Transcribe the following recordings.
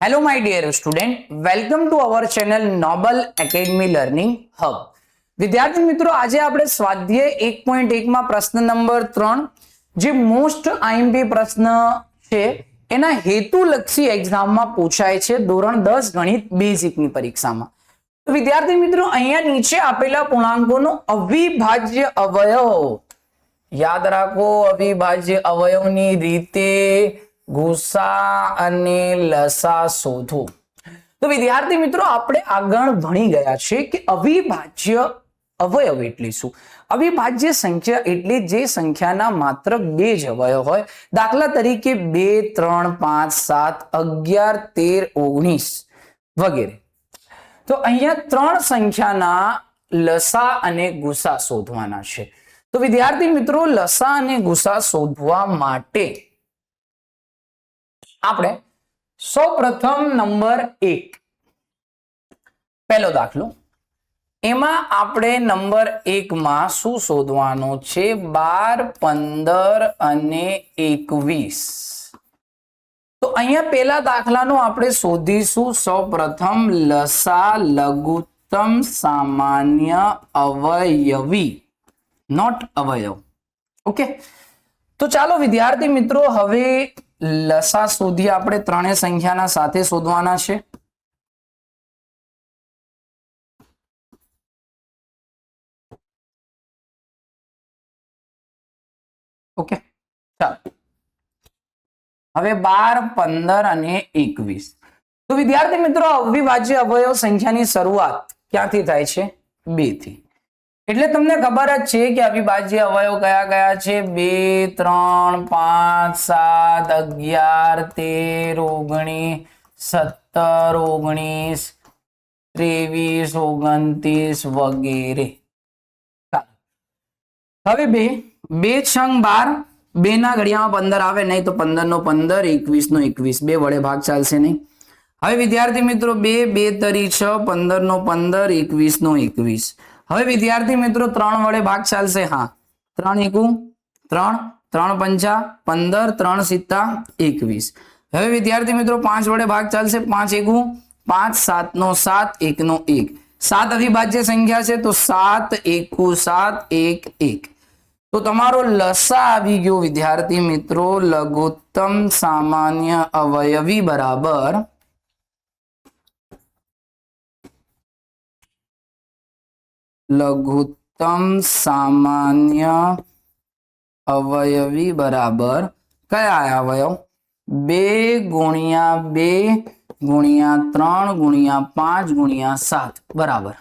Hello my dear student, welcome to our channel Noble Academy Learning Hub. વિદ્યાર્થી મિત્રો, આજે આપણે સ્વાધ્યાય 1.1 માં પ્રશ્ન નંબર 3 જે મોસ્ટ આઈએમપી પ્રશ્ન છે એના હેતુલક્ષી એક્ઝામમાં પૂછાય છે ધોરણ 10 ગણિત બેઝિક ની પરીક્ષામાં. તો વિદ્યાર્થી મિત્રો, અહીંયા નીચે આપેલા પૂર્ણાંકોનો અવિભાજ્ય અવયવ યાદ રાખો. અવિભાજ્ય અવયવની રીતે ગુસા અને લસા શોધો. તો વિદ્યાર્થી મિત્રો, આપણે આગળ ભણી ગયા છે કે અવિભાજ્ય અવયવ એટલે શું. અવિભાજ્ય સંખ્યા એટલે જે સંખ્યાના માત્ર બે જ અવયવ હોય. દાખલા તરીકે 2, 3, 5, 7, 11, 13, 19 વગેરે. તો અહીંયા ત્રણ સંખ્યાના લસા અને ગુસા શોધવાના છે. તો વિદ્યાર્થી મિત્રો, લસા અને ગુસા શોધવા માટે આપણે સૌપ્રથમ નંબર 1 પહેલો દાખલો, એમાં આપણે નંબર 1 માં શું શોધવાનો છે? 12, 15 અને 21. તો અહીંયા પહેલા દાખલાનો આપણે શોધીશું સૌપ્રથમ લસા લઘુત્તમ સામાન્ય અવયવી, નોટ અવયવ. ઓકે, તો ચાલો વિદ્યાર્થી મિત્રો, હવે લસા શોધીએ. આપણે ત્રણેય સંખ્યાના સાથે શોધવાના છે. ઓકે, ચાલો હવે 12, 15 અને 21. તો વિદ્યાર્થી મિત્રો, અવિભાજ્ય અવયવ સંખ્યાની શરૂઆત ક્યાંથી થાય છે? 2 થી. એટલે તમને ખબર જ છે કે અવિભાજ્ય અવયવ કયા કયા છે? 2, 3, 5, 7, 11, 13, 19, 17, 19, 23, 29 વગેરે. હવે 2 છંગ 12, 2 ના ઘડિયામાં 15 આવે નહીં, તો 15 નો 15, 21 નો 21, 2 વડે ભાગ ચાલશે નહીં. હવે વિદ્યાર્થી મિત્રો, 2 તરી 6, 15 નો 15, 21 નો 21. હવે વિદ્યાર્થી મિત્રો, 3 વડે ભાગ ચાલશે. હા, 3 એકુ 3, 3 પંચા 15, 3 સિત્તા 21. હવે વિદ્યાર્થી મિત્રો, 5 વડે ભાગ ચાલશે. 5 એકુ 5, 7 નો 7, 1 નો 1. 7 અવિભાજ્ય સંખ્યા છે, તો 7 એકુ 7, 1 1. તો તમારો લસા આવી ગયો વિદ્યાર્થી મિત્રો, લઘુત્તમ સામાન્ય અવયવી બરાબર લઘુત્તમ સામાન્ય અવયવી બરાબર કયા અવયવ? 2 ગુણ્યા 2 ગુણ્યા 3 ગુણ્યા 5 ગુણ્યા 7 બરાબર.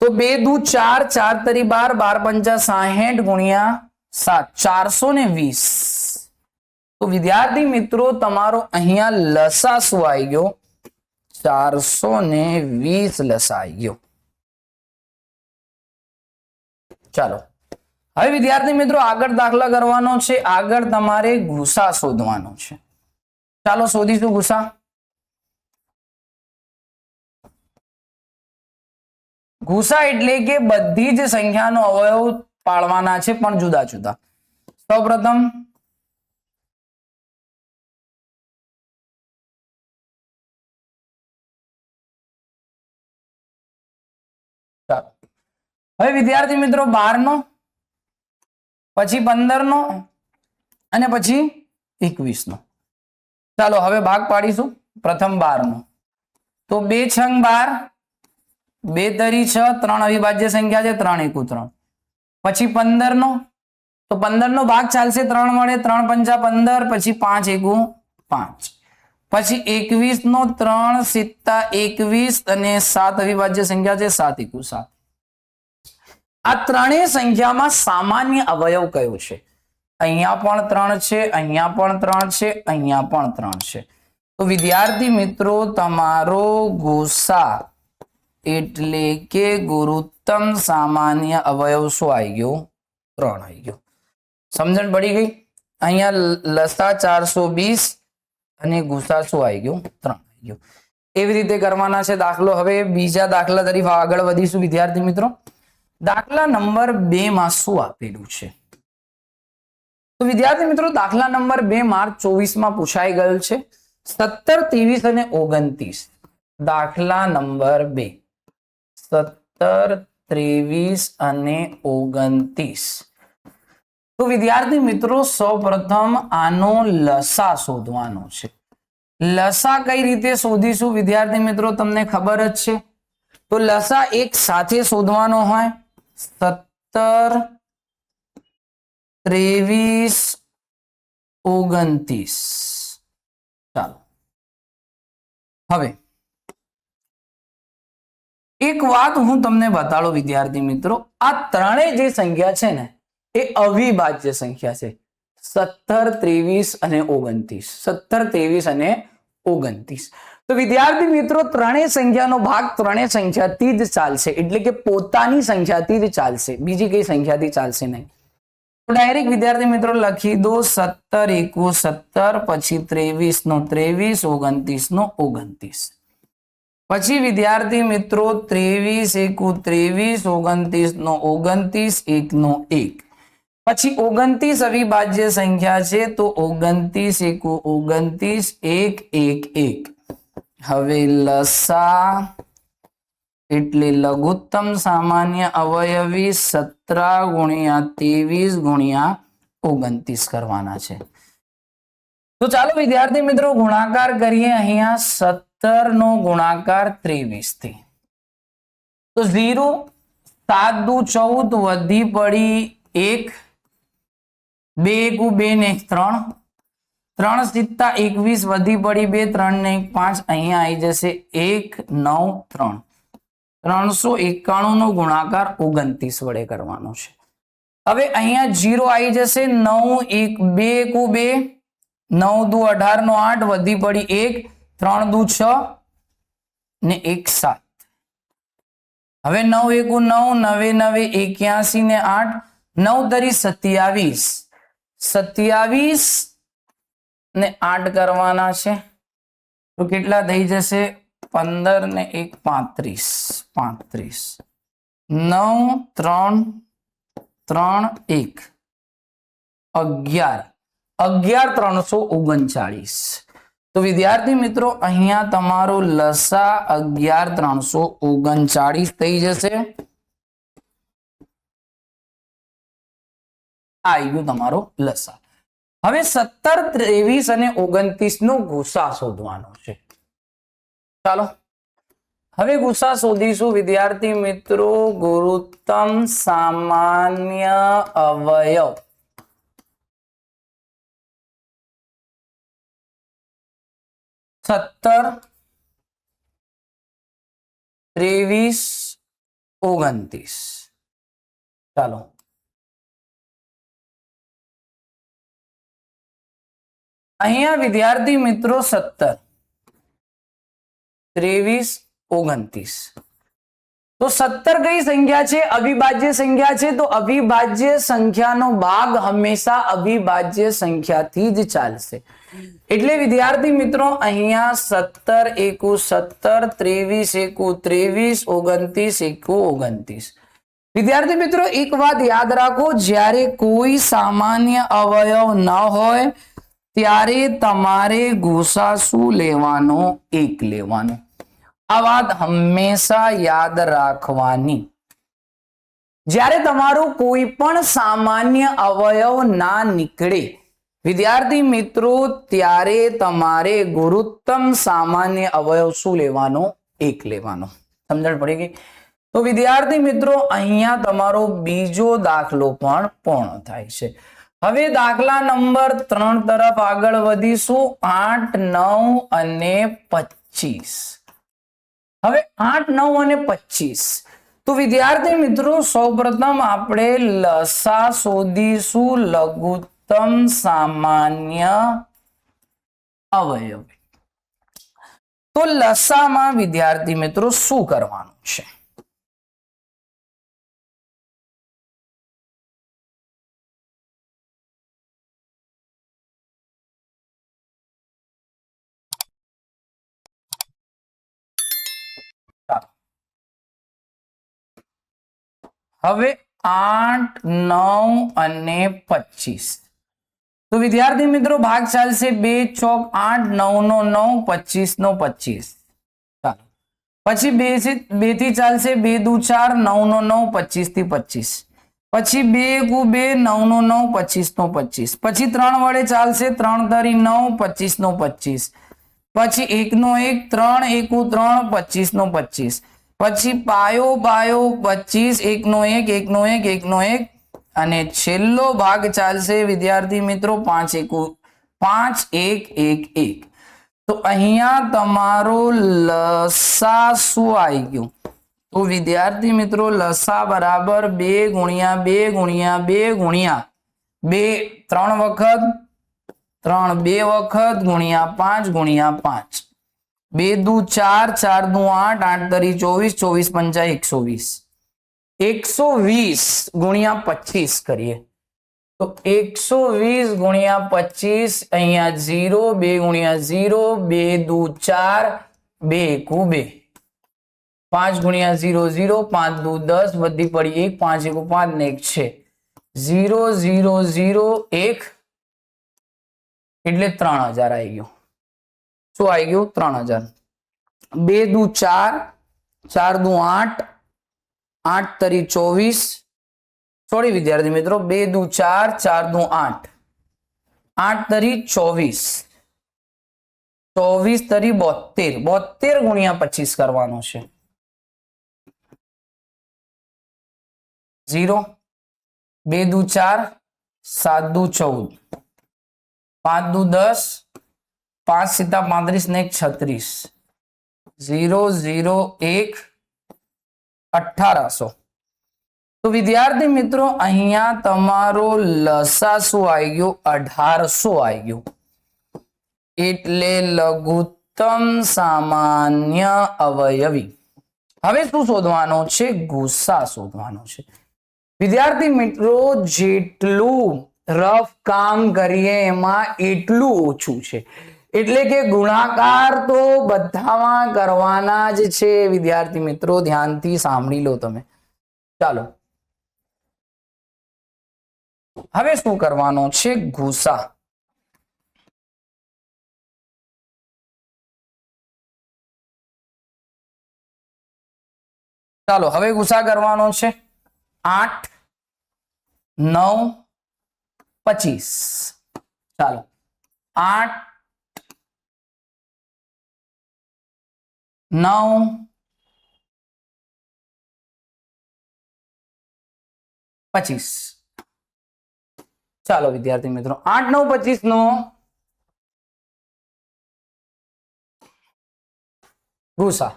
તો 2 દુ 4, 4 તરી 12, 12 પંચા 60 ગુણ્યા 7, 420. તો વિદ્યાર્થી મિત્રો, તમારો અહીંયા લસા શું આવી ગયો? 420 લસા આવી ગયો. ચાલો હવે વિદ્યાર્થી મિત્રો, આગળ દાખલા કરવાનો છે. આગળ તમારે ગુસા શોધવાનો છે. ચાલો શોધીશું ગુસા. ગુસા એટલે કે બધી જ સંખ્યાનો અવયવ પાડવાના છે, પણ જુદા જુદા. સૌપ્રથમ ચાલો હવે વિદ્યાર્થી મિત્રો, 12 નો, પછી 15 નો અને પછી 21 નો. ચાલો હવે ભાગ પાડીશું. પ્રથમ 12 નો, તો 2 છંગ 12, 2 તરી 6, 3 અવિભાજ્ય સંખ્યા છે, 3 એકુ 3. પછી 15 નો, તો 15 નો ભાગ ચાલશે 3 વડે, 3 પંચા 15, પછી 5 એકુ 5. પછી 21 નો, 3 સિત્તા 21 અને 7 અવિભાજ્ય સંખ્યા છે, 7 એકુ 7. આ ત્રણેય સંખ્યામાં સામાન્ય અવયવ કયો છે? અહીંયા પણ 3 છે, અહીંયા પણ 3 છે, અહીંયા પણ 3 છે. તો વિદ્યાર્થી મિત્રો, તમારો ગુસા એટલે કે ગુરુત્તમ સામાન્ય અવયવ શું આવી ગયો? 3 આવી ગયો. સમજણ પડી ગઈ? અહીંયા લસા 420 અને ગુસા શું આવી ગયો? 3 આવી ગયો. એવી રીતે કરવાના છે દાખલો. હવે બીજા દાખલા તરફ આગળ વધીશું વિદ્યાર્થી મિત્રો. દાખલા નંબર 2 માં શું આપેલું છે? તો વિદ્યાર્થી મિત્રો, દાખલા નંબર 2 માર્ચ 24 માં પૂછાઈ ગયેલ છે. 17, 23 અને 29. દાખલા નંબર 2. 17, 23 અને 29. તો વિદ્યાર્થી મિત્રો સૌપ્રથમ આનો લસા શોધવાનો છે. લસા કઈ રીતે શોધીશું વિદ્યાર્થી મિત્રો તમને ખબર જ છે. તો લસા એક સાથે શોધવાનો હોય. 17, 23, 29. ચાલો હવે એક વાત હું તમને બતાડું વિદ્યાર્થી મિત્રો, આ ત્રણેય જે સંખ્યા છે ને એ અવિભાજ્ય સંખ્યા છે. 17, 23 અને 29. 17, 23 અને 29. તો વિદ્યાર્થી મિત્રો ત્રણેય સંખ્યાનો ભાગ ત્રણેય સંખ્યાથી જ ચાલશે, એટલે કે પોતાની સંખ્યાથી જ ચાલશે, બીજી કઈ સંખ્યાથી ચાલશે નહીં. ડાયરેક્ટ વિદ્યાર્થી મિત્રો લખી દો 17 એકુ 17, પછી 23 નો 23, 29 નો 29. પછી વિદ્યાર્થી મિત્રો 23 એકુ 23, 29 નો 29, 1 નો 1. પછી 29 અવિભાજ્ય સંખ્યા છે, તો 29 એકુ 29, 1 1 1. હવે લસા એટલે લઘુત્તમ સામાન્ય અવયવી 17 ગુણ્યા 23 ગુણ્યા 29 કરવાના છે. તો ચાલો વિદ્યાર્થી મિત્રો ગુણાકાર કરીએ. અહીંયા 17 નો ગુણાકાર 23 થી. તો 0, 7 દુ 14, વધી પડી 1, 2 એકુ 2 ને 3, 3 સિત્તા 21, વધી પડી 2, 3 ને 1 5. અહીંયા આવી જશે 1 9 3. 391 નો ગુણાકાર 29 વડે કરવાનો છે. હવે અહીંયા 0 આવી જશે. 9 1 2 એકુ 2, 9 દુ 18 નો 8, વધી પડી 1, 3 દુ 6 ને 1 7. હવે 9 એકુ 9, 9 9 81 ને 8, 9 તરી 27, 27 ને 8 કરવાના છે. તો કેટલા થઈ જશે? 15 ને 1 35, 35. 9 3 3 1 11, 11 339. તો વિદ્યાર્થી મિત્રો અહીંયા તમારો લસા 11 339 થઈ જશે. આવી ગયું તમારો લસા. હવે 17, 23 અને 29 નો ગુસા શોધવાનો છે. ચાલો હવે ગુસા શોધીશું વિદ્યાર્થી મિત્રો. ગુરુત્તમ સામાન્ય અવયવ સત્તર, 23, 29. ચાલો અહીંયા વિદ્યાર્થી મિત્રો 17, 23, 29. તો 17 કઈ સંખ્યા છે? અવિભાજ્ય સંખ્યા છે. તો અવિભાજ્ય સંખ્યાનો ભાગ હંમેશા અવિભાજ્ય સંખ્યાથી જ ચાલશે. એટલે વિદ્યાર્થી મિત્રો અહીંયા 17 એકુ 17, 23 એકુ 23, 29 એકુ 29. વિદ્યાર્થી મિત્રો એક વાત યાદ રાખો, જ્યારે કોઈ સામાન્ય અવયવ ન હોય ત્યારે તમારે ગુસા શું લેવાનો? 1 લેવાનો. આ વાત હંમેશા યાદ રાખવાની. જ્યારે તમારું કોઈ પણ સામાન્ય અવયવ ના નીકળે વિદ્યાર્થી મિત્રો ત્યારે તમારે ગુરુત્તમ સામાન્ય અવયવ શું લેવાનો? 1 લેવાનો. સમજણ પડી ગઈ? તો વિદ્યાર્થી મિત્રો અહીંયા તમારો બીજો દાખલો પણ પૂર્ણ થાય છે. હવે દાખલા નંબર 3 તરફ આગળ વધીશું. 8 9 અને 25. હવે 8 9 અને 25. તો વિદ્યાર્થી મિત્રો સૌપ્રથમ આપણે લસા શોધીશું. લઘુત્તમ સામાન્ય અવયવ. તો લસામાં વિદ્યાર્થી મિત્રો શું કરવાનું છે? હવે 8 9 અને 25. તો વિદ્યાર્થી મિત્રો ભાગ ચાલશે 2 ચોક 8 9 નો 9 25 નો 25. ચાલો પછી 2 થી ચાલશે 2 દુ 4 9 નો 9 25 થી 25. પછી 2 એકુ 2 9 નો 9 25 નો 25. પછી 3 વડે ચાલશે 3 તરી 9 25 નો 25. પછી 1 નો 1 3 એકુ 3 25 નો 25. પછી પાયો 25 1 નો 1 1 નો 1 1 નો 1 અને છેલ્લો ભાગ ચાલશે વિદ્યાર્થી મિત્રો 5 એકુ 5 1 1 1. તો અહીંયા તમારો લસા શું આવી ગયું? તો વિદ્યાર્થી મિત્રો લસા બરાબર 2 ગુણ્યા 2 ગુણ્યા 2 ગુણ્યા 2 3 વખત 3 2 વખત ગુણ્યા 5 ગુણ્યા 5. 2 દુ 4 4 દુ 8 8 તરી 24 24 પંચા 120. 120 ગુણ્યા 25 કરીએ તો 120 ગુણ્યા 25 અહીંયા 0 2 ગુણ્યા 0 2 દુ 4 2 એકુ 2 5 ગુણ્યા 0 0 5 દુ 10 વધી પડી 1 5 એકુ 5 ને 1 છે 0 0 0 1 એટલે 3000 આવી ગયું. શું આવી ગયું? 3000. 2 દુ 4 4 દુ 8 8 તરી 24 સોરી વિદ્યાર્થી મિત્રો 2 દુ 4 4 દુ 8 8 તરી 24 24 તરી 72 72 ગુણ્યા 25 કરવાનો છે 0 2 દુ 4 7 દુ 14 5 દુ 10 5 સીતા 35 ને 36 0 0 1 1800. તો વિદ્યાર્થી મિત્રો અહીંયા તમારો લસા શું આવી ગયો? 1800 આવી ગયું. એટલે લઘુત્તમ સામાન્ય અવયવી. હવે શું શોધવાનો છે? ગુસા શોધવાનો છે. વિદ્યાર્થી મિત્રો જેટલું રફ કામ કરીએ એમાં એટલું ઓછું છે. એટલે કે ગુણાકાર તો બધામાં કરવાના જ છે વિદ્યાર્થી મિત્રો, ધ્યાનથી સાંભળી લો તમે. ચાલો હવે શું કરવાનો છે? ગુસા. ચાલો હવે ગુસા કરવાનો છે 8 9 25. ચાલો 8 9 25. ચાલો વિદ્યાર્થી મિત્રો 8 9 25 નો ગુસા.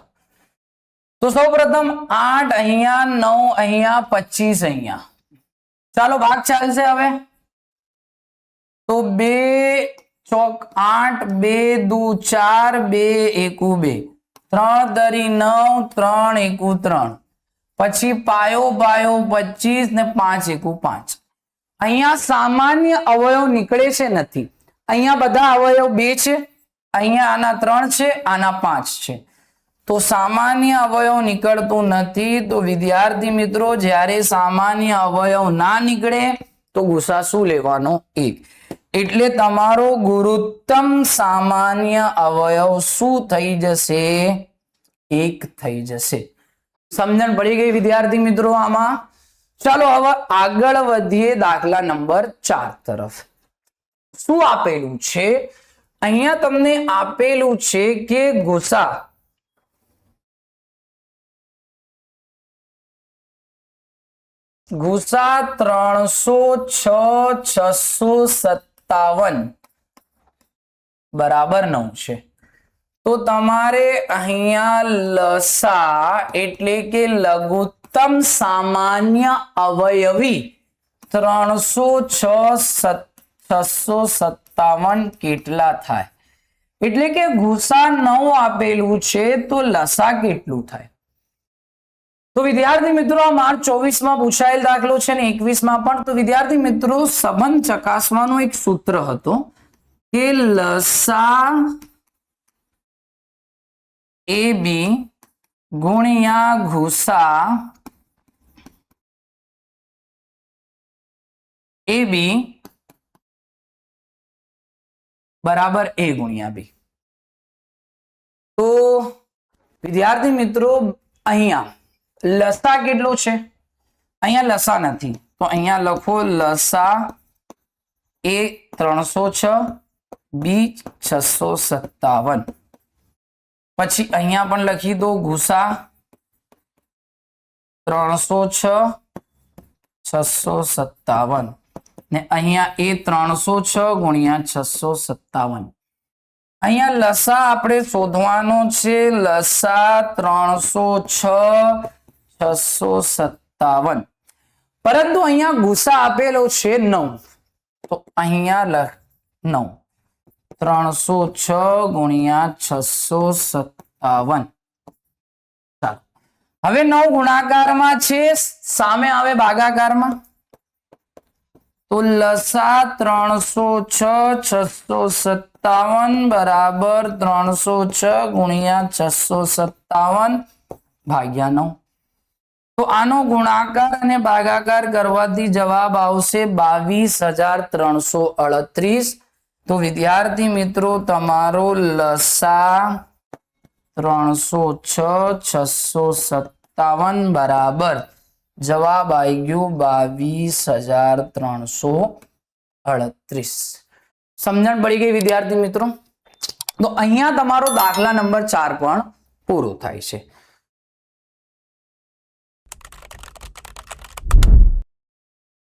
તો સૌ પ્રથમ 8 અહીંયા 9 અહીંયા 25 અહીંયા. ચાલો ભાગ ચાલશે હવે. તો 2 ચોક 8 2 દુ 4 2 એકુ 2 3 દરી 9 3 એકુ 3 પછી પાયો 25 ને 5 એકુ 5. અહીંયા સામાન્ય અવયવ નીકળે છે નથી. અહીંયા બધા અવયવ 2 છે, અહીંયા આના 3 છે, આના 5 છે. તો સામાન્ય અવયવ નીકળતું નથી. તો વિદ્યાર્થી મિત્રો જ્યારે સામાન્ય અવયવ ના નીકળે તો ગુસા શું લેવાનો? 1. એટલે તમારો ગુરુત્તમ સામાન્ય અવયવ શું થઈ જશે? 1 થઈ જશે. સમજણ પડી ગઈ વિદ્યાર્થી મિત્રો આમાં? ચાલો હવે આગળ વધીએ દાખલા નંબર 4 તરફ. શું આપેલું છે? અહીંયા તમને આપેલું છે કે ગુસા ગુસા 306 657 બરાબર 9 છે. તો તમારે અહીંયા લસા એટલે કે લઘુત્તમ સામાન્ય અવયવી 306 657 કેટલા થાય? એટલે કે ગુસા 9 આપેલું છે તો લસા કેટલું થાય? તો વિદ્યાર્થી મિત્રો આ માર્ચ 24 માં પૂછાયેલ દાખલો છે ને 21 માં પણ. તો વિદ્યાર્થી મિત્રો સંબંધ ચકાસવાનો એક સૂત્ર હતો કે લસા AB ગુણ્યા ગુસા AB બરાબર a ગુણ્યા b. તો વિદ્યાર્થી મિત્રો અહીંયા લસા કેટલો છે? અહીંયા લસા નથી તો અહીંયા લખો લસા a 306 b 657. પછી અહીંયા પણ લખી દો ગુસા 306 657 ને અહીંયા એ 306 ગુણ્યા 657. અહીંયા લસા આપણે શોધવાનો છે. લસા 306 657, પરંતુ અહીંયા ગુસા આપેલો છે 9, તો અહીંયા 9 306 ગુણ્યા 657. ચાલો હવે 9 ગુણાકારમાં છે, સામે આવે ભાગાકારમાં. તો લસા 306 657 બરાબર 306 ગુણ્યા 657 ભાગ્યા 9. તો આનો ગુણાકાર અને ભાગાકાર કરવાથી જવાબ આવશે 22,338. તો વિદ્યાર્થી મિત્રો તમારો લસા 306 657 બરાબર જવાબ આવી ગયો 22,338. સમજણ પડી ગઈ વિદ્યાર્થી મિત્રો? તો અહીંયા તમારો દાખલા નંબર 4 પણ પૂરો થાય છે.